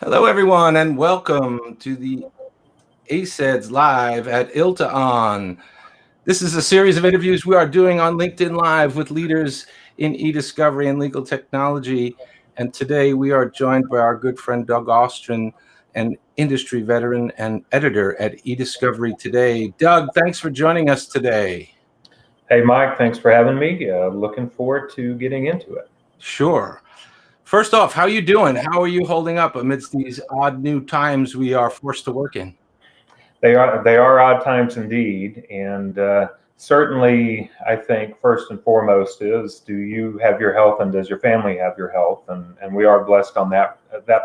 Hello, everyone, and welcome to the ACEDS Live at ILTAON. This is a series of interviews we are doing on LinkedIn Live with leaders in eDiscovery and legal technology. And today we are joined by our good friend Doug Ostrin, an industry veteran and editor at eDiscovery Today. Doug, thanks for joining us today. Hey, Mike, thanks for having me. Looking forward to getting into it. Sure. First off, how are you doing? How are you holding up amidst these odd new times we are forced to work in? They are odd times indeed, and certainly I think first and foremost is, do you have your health and does your family have your health? And we are blessed on that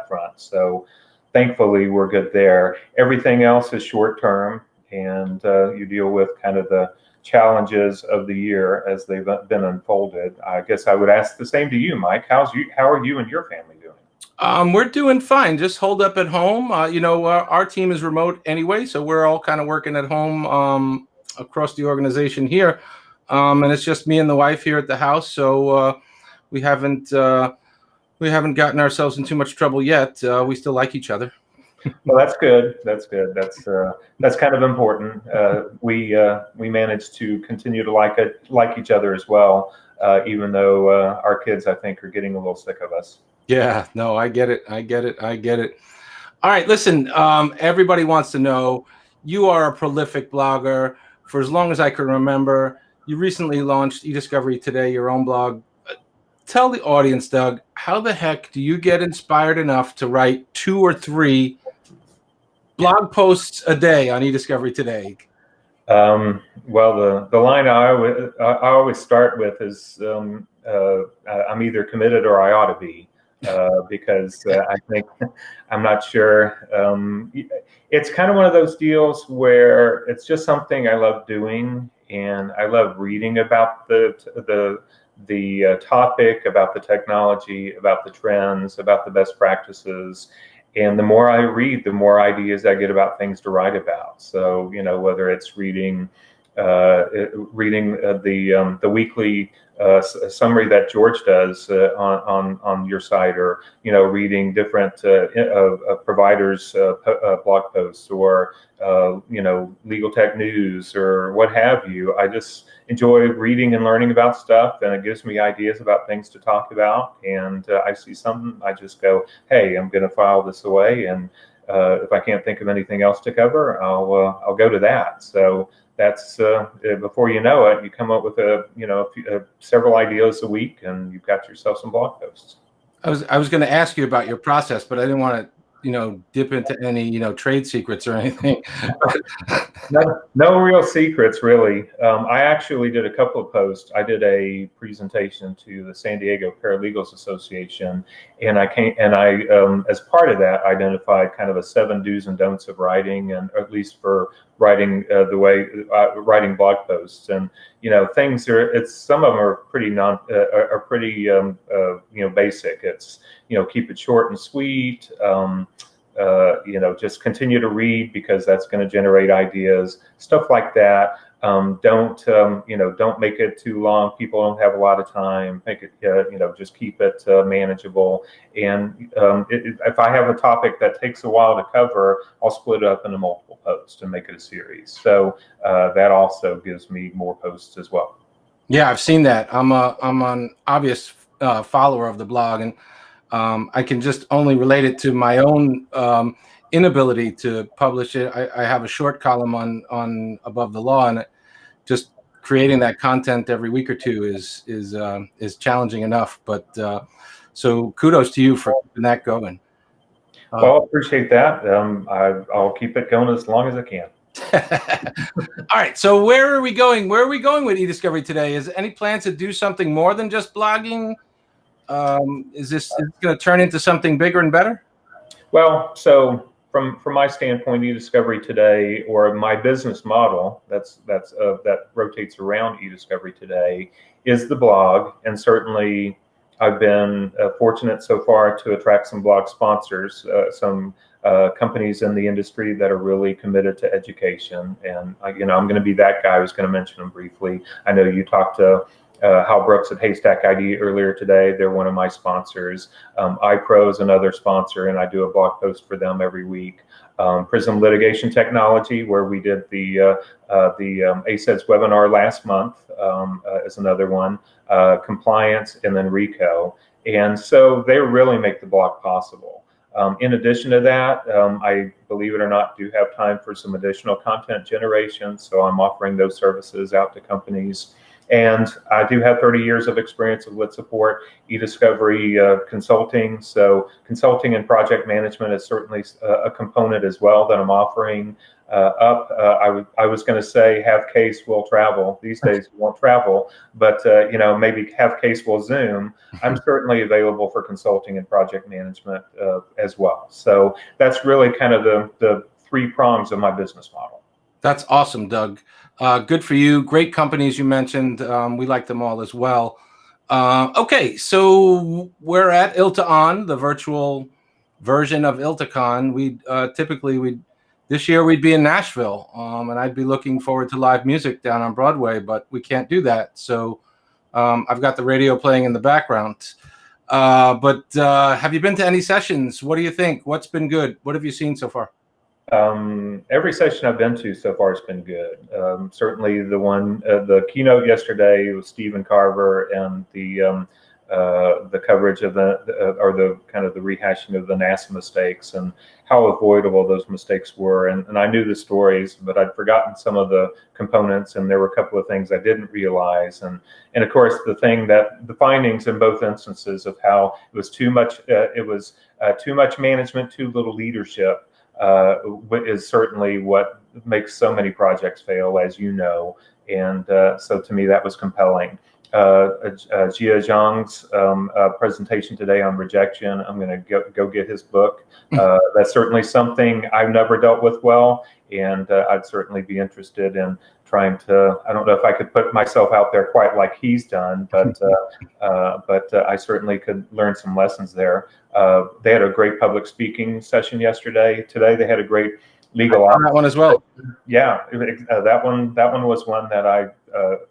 front. So thankfully we're good there. Everything else is short term, and you deal with kind of the challenges of the year as they've been unfolded. I guess I would ask the same to you, Mike. How are you and your family doing? We're doing fine. Just holed up at home. Our team is remote anyway, so we're all kind of working at home across the organization here. And it's just me and the wife here at the house, so we haven't gotten ourselves in too much trouble yet. We still like each other. Well, that's good. That's good. That's kind of important. We managed to continue to like each other as well, even though our kids, I think, are getting a little sick of us. Yeah, no, I get it. All right, listen, everybody wants to know, you are a prolific blogger. For as long as I can remember, you recently launched eDiscovery Today, your own blog. Tell the audience, Doug, how the heck do you get inspired enough to write 2 or 3 blog posts a day on eDiscovery Today? Well, the line I always start with is I'm either committed or I ought to be. Because I think, I'm not sure. It's kind of one of those deals where it's just something I love doing, and I love reading about the topic, about the technology, about the trends, about the best practices. And the more I read, the more ideas I get about things to write about. So, whether it's reading the weekly summary that George does on your site, or reading different providers' blog posts, or legal tech news, or what have you. I just enjoy reading and learning about stuff, and it gives me ideas about things to talk about. And I see something, I just go, hey, I'm going to file this away, and if I can't think of anything else to cover, I'll go to that. So that's before you know it, you come up with several ideas a week, and you've got yourself some blog posts. I was going to ask you about your process, but I didn't want to dip into any trade secrets or anything. No real secrets, really. I actually did a couple of posts. I did a presentation to the San Diego Paralegals Association, and I as part of that, identified kind of a 7 do's and don'ts of writing, and at least for writing writing blog posts. And things some of them are pretty basic. It's keep it short and sweet. Just continue to read, because that's going to generate ideas, stuff like that. Don't make it too long. People don't have a lot of time. Make it, just keep it manageable. And if I have a topic that takes a while to cover, I'll split it up into multiple posts and make it a series. So that also gives me more posts as well. Yeah, I've seen that. I'm an obvious follower of the blog, and I can just only relate it to my own inability to publish it. I have a short column on Above the Law, and just creating that content every week or two is challenging enough. But so kudos to you for keeping that going. Well, I appreciate that. I'll keep it going as long as I can. All right. So where are we going? Where are we going with eDiscovery Today? Is any plans to do something more than just blogging? Is this going to turn into something bigger and better? Well, so from my standpoint, eDiscovery Today, or my business model that rotates around eDiscovery Today, is the blog. And certainly I've been fortunate so far to attract some blog sponsors, some companies in the industry that are really committed to education. And I'm going to be that guy who's going to mention them briefly. I know you talked to Hal Brooks at Haystack ID earlier today. They're one of my sponsors. iPro is another sponsor, and I do a blog post for them every week. Prism Litigation Technology, where we did the ACEDS webinar last month, is another one. Compliance, and then RICO. And so they really make the blog possible. In addition to that, I, believe it or not, do have time for some additional content generation. So I'm offering those services out to companies. And I do have 30 years of experience of lit support, eDiscovery consulting. So consulting and project management is certainly a component as well that I'm offering up. I was going to say have case will travel. These days we won't travel, but you know, maybe have case will Zoom. I'm certainly available for consulting and project management as well. So that's really kind of the three prongs of my business model. That's awesome, Doug. Good for you. Great companies you mentioned. We like them all as well. Okay, so we're at ILTAON, the virtual version of ILTACon. We typically this year we'd be in Nashville, and I'd be looking forward to live music down on Broadway, but we can't do that. So I've got the radio playing in the background. But have you been to any sessions? What do you think? What's been good? What have you seen so far? Every session I've been to so far has been good. Certainly the one, the keynote yesterday was Stephen Carver, and the coverage of the kind of the rehashing of the NASA mistakes and how avoidable those mistakes were. And I knew the stories, but I'd forgotten some of the components, and there were a couple of things I didn't realize. And of course, the findings in both instances of how it was too much management, too little leadership, is certainly what makes so many projects fail, as you know. And so to me, that was compelling. Jia Zhang's presentation today on rejection, I'm going to go get his book. That's certainly something I've never dealt with well, and I'd certainly be interested in trying to, I don't know if I could put myself out there quite like he's done, but I certainly could learn some lessons there. They had a great public speaking session yesterday. Today they had a great legal ops. That one as well. Yeah, that one was one that I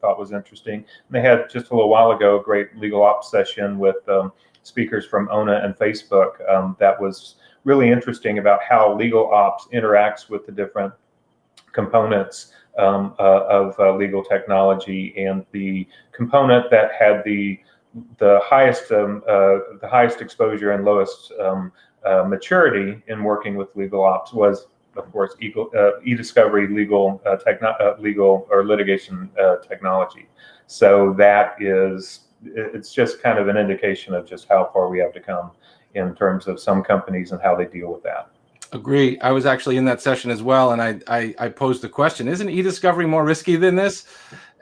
thought was interesting. And they had just a little while ago a great legal ops session with speakers from ONA and Facebook. That was really interesting about how legal ops interacts with the different components of legal technology, and the component that had the highest exposure and lowest maturity in working with legal ops was, of course, eDiscovery legal or litigation technology. So it's just kind of an indication of just how far we have to come in terms of some companies and how they deal with that. Agree. I was actually in that session as well, and I posed the question: isn't eDiscovery more risky than this?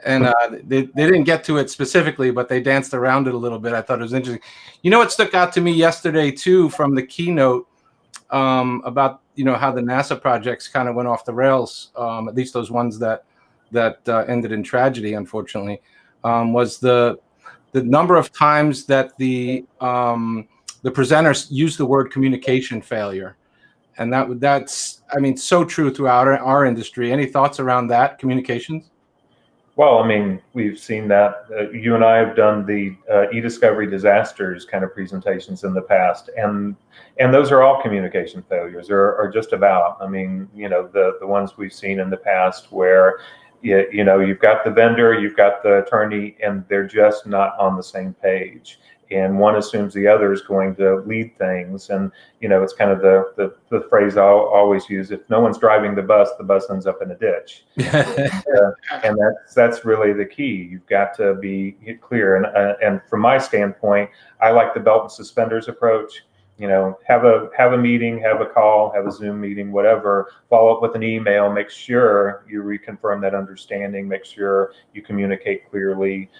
And they didn't get to it specifically, but they danced around it a little bit. I thought it was interesting. You know what stuck out to me yesterday too from the keynote about how the NASA projects kind of went off the rails, at least those ones that ended in tragedy, unfortunately, was the number of times that the presenters used the word communication failure. And that's, I mean, so true throughout our industry. Any thoughts around that, communications? Well, I mean, we've seen that. You and I have done the eDiscovery disasters kind of presentations in the past, and those are all communication failures, or just about. I mean, the ones we've seen in the past where you've got the vendor, you've got the attorney, and they're just not on the same page. And one assumes the other is going to lead things. And, it's kind of the phrase I'll always use: if no one's driving the bus ends up in a ditch. And that's really the key. You've got to be clear. And from my standpoint, I like the belt and suspenders approach. Have a meeting, have a call, have a Zoom meeting, whatever, follow up with an email, make sure you reconfirm that understanding, make sure you communicate clearly,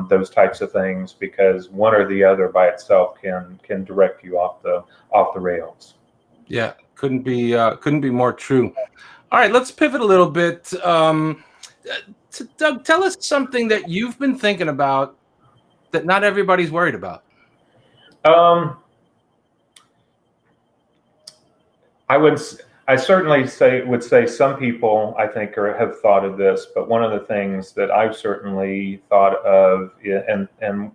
those types of things, because one or the other by itself can direct you off the rails. Yeah, couldn't be more true. All right, let's pivot a little bit. Doug, tell us something that you've been thinking about that not everybody's worried about. I certainly would say some people, I think, have thought of this, but one of the things that I've certainly thought of, and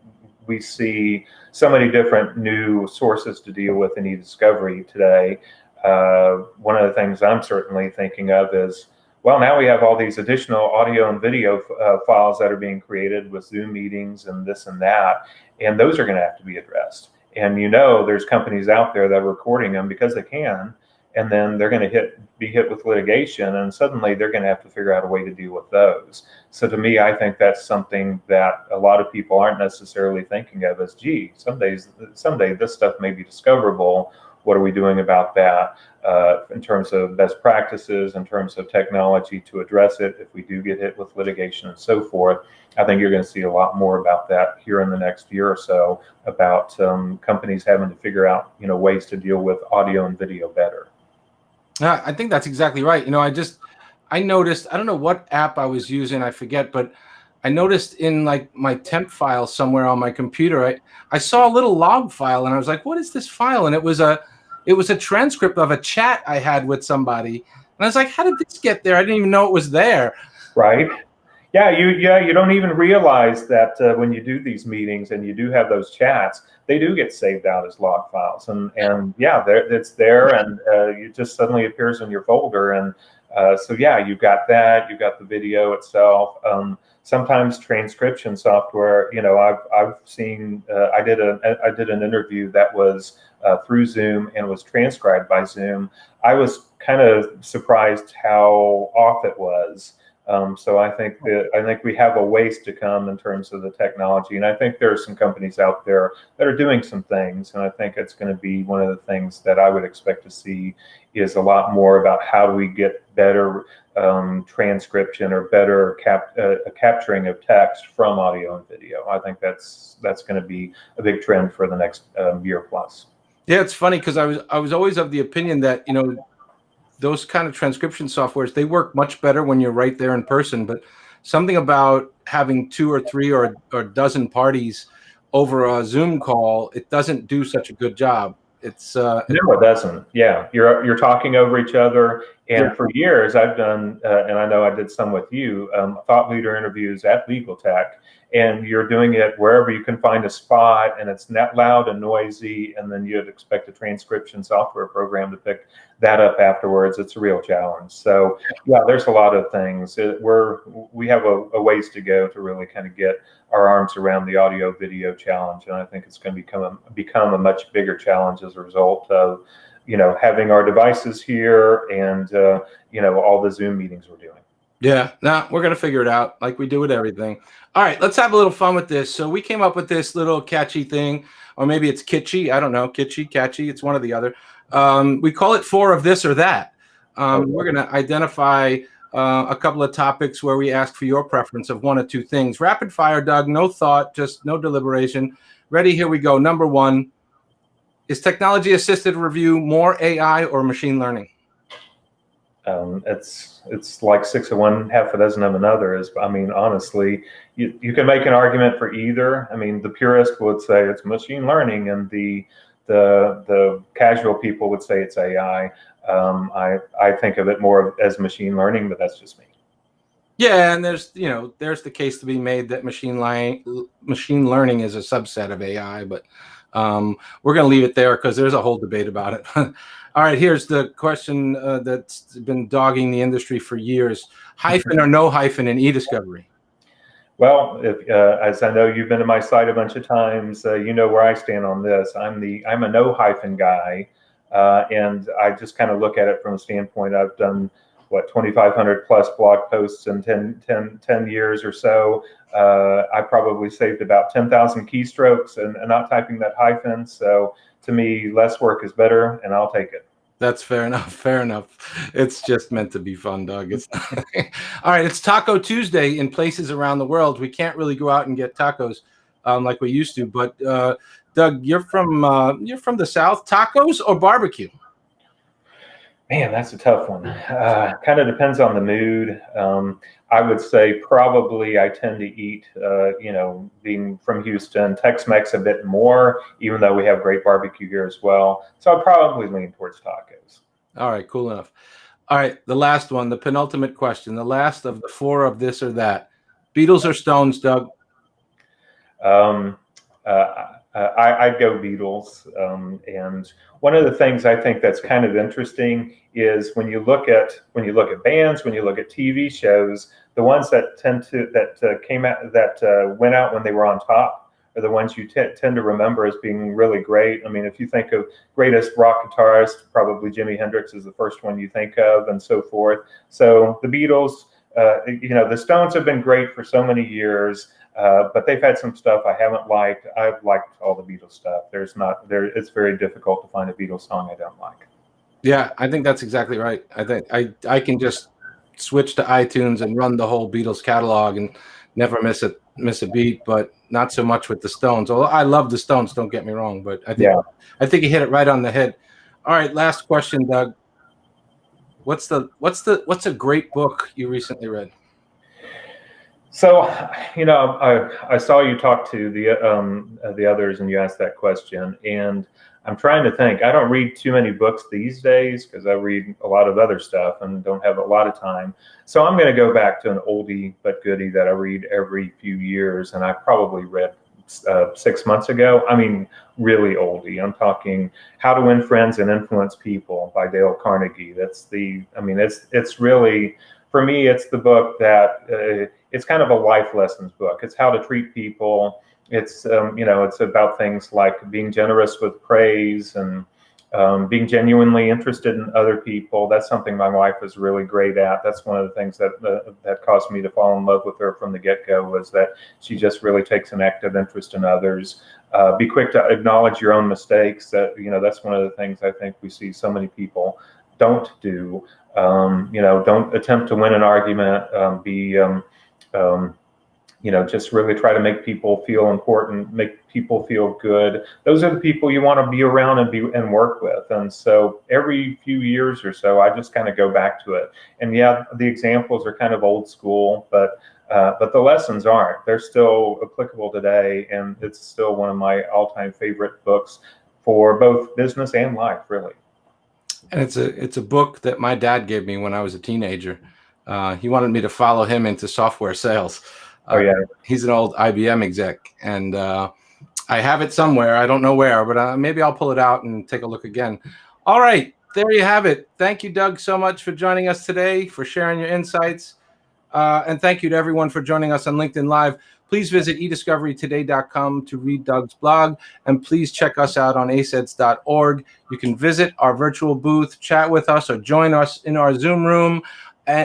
we see so many different new sources to deal with in eDiscovery today. One of the things I'm certainly thinking of is, well, now we have all these additional audio and video files that are being created with Zoom meetings and this and that, and those are going to have to be addressed. And there's companies out there that are recording them because they can, and then they're going to be hit with litigation, and suddenly they're going to have to figure out a way to deal with those. So to me, I think that's something that a lot of people aren't necessarily thinking of as, gee, someday this stuff may be discoverable. What are we doing about that in terms of best practices, in terms of technology to address it if we do get hit with litigation and so forth? I think you're going to see a lot more about that here in the next year or so, about companies having to figure out ways to deal with audio and video better. I think that's exactly right. I noticed, I don't know what app I was using, I forget, but I noticed in like my temp file somewhere on my computer, I saw a little log file, and I was like, what is this file? And it was a transcript of a chat I had with somebody. And I was like, how did this get there? I didn't even know it was there. Right. Yeah, you don't even realize that when you do these meetings and you do have those chats, they do get saved out as log files, and yeah, it's there, and it just suddenly appears in your folder, and so yeah, you've got that, you've got the video itself. Sometimes transcription software, I've seen. I did an interview that was through Zoom and was transcribed by Zoom. I was kind of surprised how off it was. So I think we have a ways to come in terms of the technology, and I think there are some companies out there that are doing some things, and I think it's going to be one of the things that I would expect to see is a lot more about how do we get better transcription or better capturing of text from audio and video. I think that's going to be a big trend for the next year plus. Yeah, it's funny because I was always of the opinion that those kind of transcription softwares, they work much better when you're right there in person, but something about having 2 or 3 or a dozen parties over a Zoom call, it doesn't do such a good job. No, it doesn't. Yeah, you're talking over each other, and yeah. For years I've done, and I know I did some with you, thought leader interviews at Legal Tech, and you're doing it wherever you can find a spot, and it's not loud and noisy, and then you'd expect a transcription software program to pick that up afterwards. It's a real challenge. So yeah, there's a lot of things. We have a ways to go to really kind of get our arms around the audio video challenge, and I think it's going to become a much bigger challenge as a result of having our devices here and all the Zoom meetings we're doing. Yeah, no, we're going to figure it out like we do with everything. All right, let's have a little fun with this. So we came up with this little catchy thing, or maybe it's kitschy. I don't know, kitschy, catchy. It's one or the other. We call it 4 of this or that. We're going to identify a couple of topics where we ask for your preference of 1 or 2 things. Rapid fire, Doug, no thought, just no deliberation. Ready? Here we go. Number 1, is technology-assisted review more AI or machine learning? It's like 6 of one, half a dozen of another. Honestly, you can make an argument for either. The purist would say it's machine learning, and the casual people would say it's AI. I think of it more as machine learning, but that's just me. Yeah, and there's the case to be made that machine learning is a subset of AI, but we're going to leave it there because there's a whole debate about it. All right, here's the question that's been dogging the industry for years: hyphen or no hyphen in eDiscovery? Well, as I know, you've been to my site a bunch of times. You know where I stand on this. I'm a no hyphen guy, and I just kind of look at it from a standpoint. I've done 2,500 plus blog posts in 10 years or so. I probably saved about 10,000 keystrokes and not typing that hyphen. So to me, less work is better, and I'll take it. That's fair enough. Fair enough. It's just meant to be fun, Doug. It's all right. It's Taco Tuesday in places around the world. We can't really go out and get tacos like we used to. But Doug, you're from the South. Tacos or barbecue? Man, that's a tough one. Kind of depends on the mood. I would say probably I tend to eat, being from Houston, Tex-Mex a bit more, even though we have great barbecue here as well. So I'd probably lean towards tacos. All right, cool enough. All right, the last one, the penultimate question, the last of the 4 of this or that. Beatles or Stones, Doug? Um, I'd go Beatles. And one of the things I think that's kind of interesting is when you look at bands, when you look at TV shows, the ones that came out that went out when they were on top are the ones you tend to remember as being really great. I mean, if you think of greatest rock guitarist, probably Jimi Hendrix is the first one you think of, and so forth. So the Beatles, the Stones have been great for so many years. But they've had some stuff I haven't liked. I've liked all the Beatles stuff. It's very difficult to find a Beatles song I don't like. Yeah, I think that's exactly right. I think I can just switch to iTunes and run the whole Beatles catalog and never miss a beat, but not so much with the Stones. Although I love the Stones, don't get me wrong, but I think you hit it right on the head. All right, last question, Doug. What's a great book you recently read? So, I saw you talk to the others, and you asked that question, and I'm trying to think. I don't read too many books these days because I read a lot of other stuff and don't have a lot of time. So I'm going to go back to an oldie but goodie that I read every few years, and I probably read 6 months ago. I mean, really oldie. I'm talking How to Win Friends and Influence People by Dale Carnegie. It's really, for me, it's the book that it's kind of a life lessons book. It's how to treat people. It's it's about things like being generous with praise and being genuinely interested in other people. That's something my wife is really great at. That's one of the things that caused me to fall in love with her from the get-go, was that she just really takes an active interest in others. Be quick to acknowledge your own mistakes. That's one of the things I think we see so many people don't do. Don't attempt to win an argument. Just really try to make people feel important, make people feel good. Those are the people you want to be around and work with. And so every few years or so, I just kind of go back to it. And yeah, the examples are kind of old school, but the lessons aren't. They're still applicable today, and it's still one of my all-time favorite books for both business and life, really. And it's a book that my dad gave me when I was a teenager. He wanted me to follow him into software sales. Oh yeah, he's an old IBM exec, and I have it somewhere. I don't know where, but maybe I'll pull it out and take a look again. All right, there you have it. Thank you, Doug, so much for joining us today, for sharing your insights. And thank you to everyone for joining us on LinkedIn Live. Please visit eDiscoverytoday.com to read Doug's blog, and please check us out on ACEDS.org. You can visit our virtual booth, chat with us, or join us in our Zoom room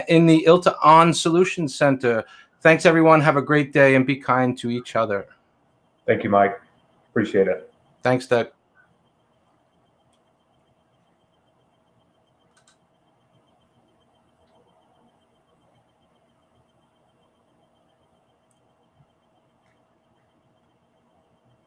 in the ILTAON Solutions Center. Thanks, everyone. Have a great day and be kind to each other. Thank you, Mike. Appreciate it. Thanks, Doug.